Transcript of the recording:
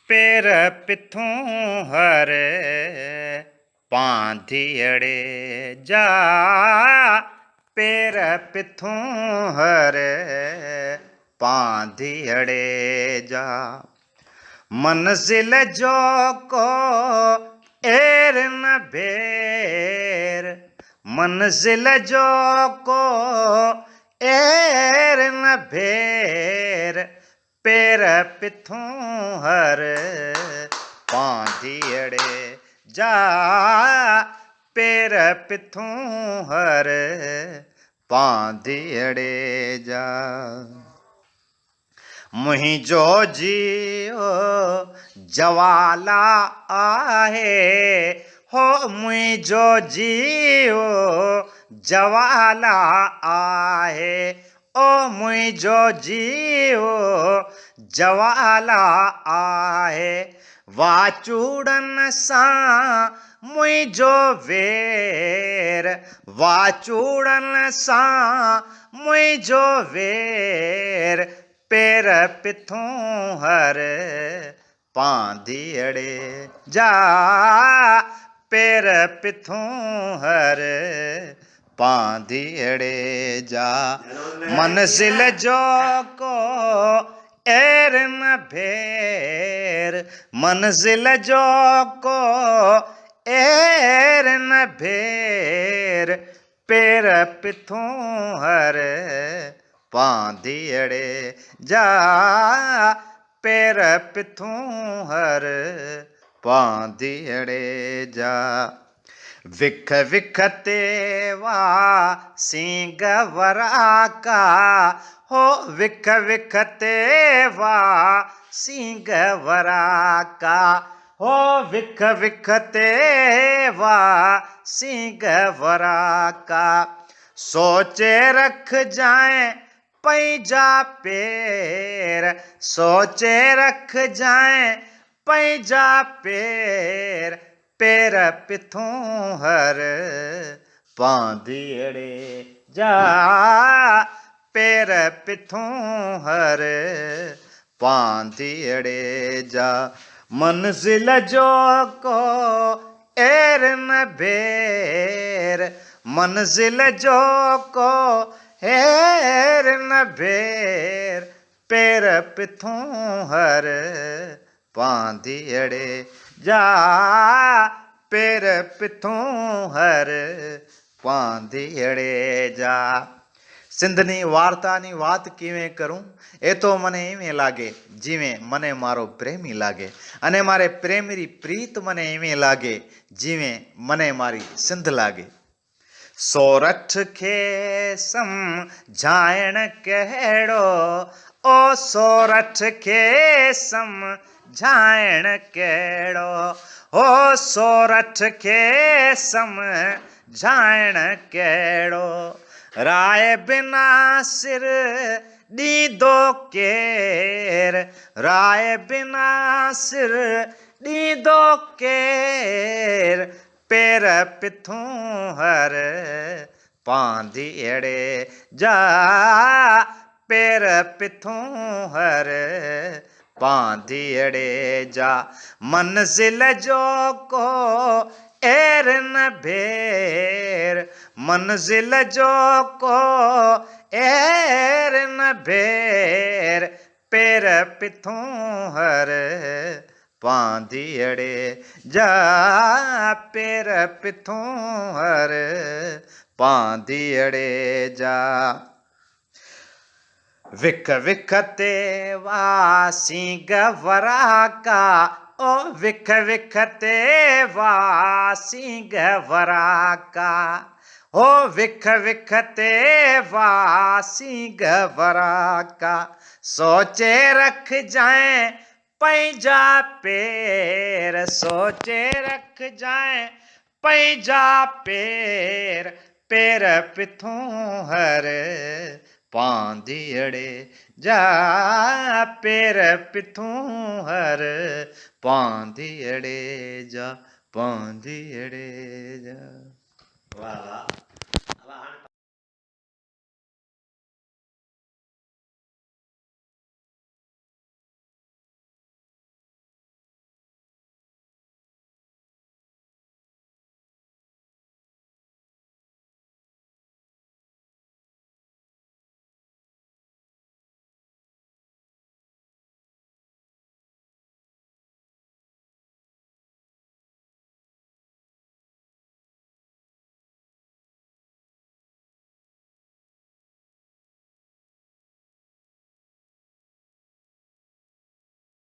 पेर पिथूं हर पांधियड़े जा पेर पिथूं हर पांधियड़े जा मंजिल जो को एर न भेर मंजिल जो को एर न भेर पेर पिथूं हर पांधियड़े जा पेर पिथूं हर पांधियड़े जा मुहिंजो जियो जवाला आहे हो मुहिंजो जियो जवाला आहे ओ मुहिंजो जियो जवाला आहे वाचूड़न सां मुहिंजो वेर वाचूड़न सां मुहिंजो वेर पेर पिथूं हर पांधियड़े जा पेर पिथूं हर पांधियड़े जा मंजिल जो को एर न भेर मंजिल जो को एर न भेर पेर पिथूं हर पांधियड़े जा पेर पिथूं हर पांधियड़े जा विख विख ते वा सिंग वराका हो विख विख ते वा सिंग वराका हो विख विख ते वा सिंग वराका सोचे रख जाए पैजा पेर सोचे रख जाए पैजा पेर पेर पिथूं हर पांधियड़े जा पेर पिथूं हर पांधियड़े जा मंजिल जो को एर न भेर मंजिल जो को एर न भेर पेर पिथूं हर पांधियड़े जा पेर पिथूं हर पांधियड़े जा सिंधनी वार्तानी वात कीवें करूं ए तो मने एवें लागे जीवें मने मारो प्रेमी लागे अने मारे प्रेमीरी प्रीत मने एवें लागे जीवें मने मारी सिंध लागे सोरठ खे समझाइण कहिड़ो ओ सोरठ खे समझाइण कहिड़ो ओ सोरठ खे समझाइण कहिड़ो राय बिना सिर ॾींदो केर राय बिना सिर ॾींदो केर पेर पिथूं हर पांधियड़े जा पेर पिथूं हर पांधियड़े जा मंजिल जो को एर न भेर मंजिल जो को एर न भेर पेर पिथूं हर पांधियड़े जा पेर पिथूं हर पांधियड़े जा विख विख ते वा सिंग वराका ओ विख विख ते वा सिंग वराका हो विख विख ते वा सिंग वराका सोचे रख जाए पैजा पेर सोचे रख जाए पैजा पेर पेर पिथूं हर पांधियड़े जा पेर पिथूं हर पांधियड़े जा पांधियड़े जा वाह।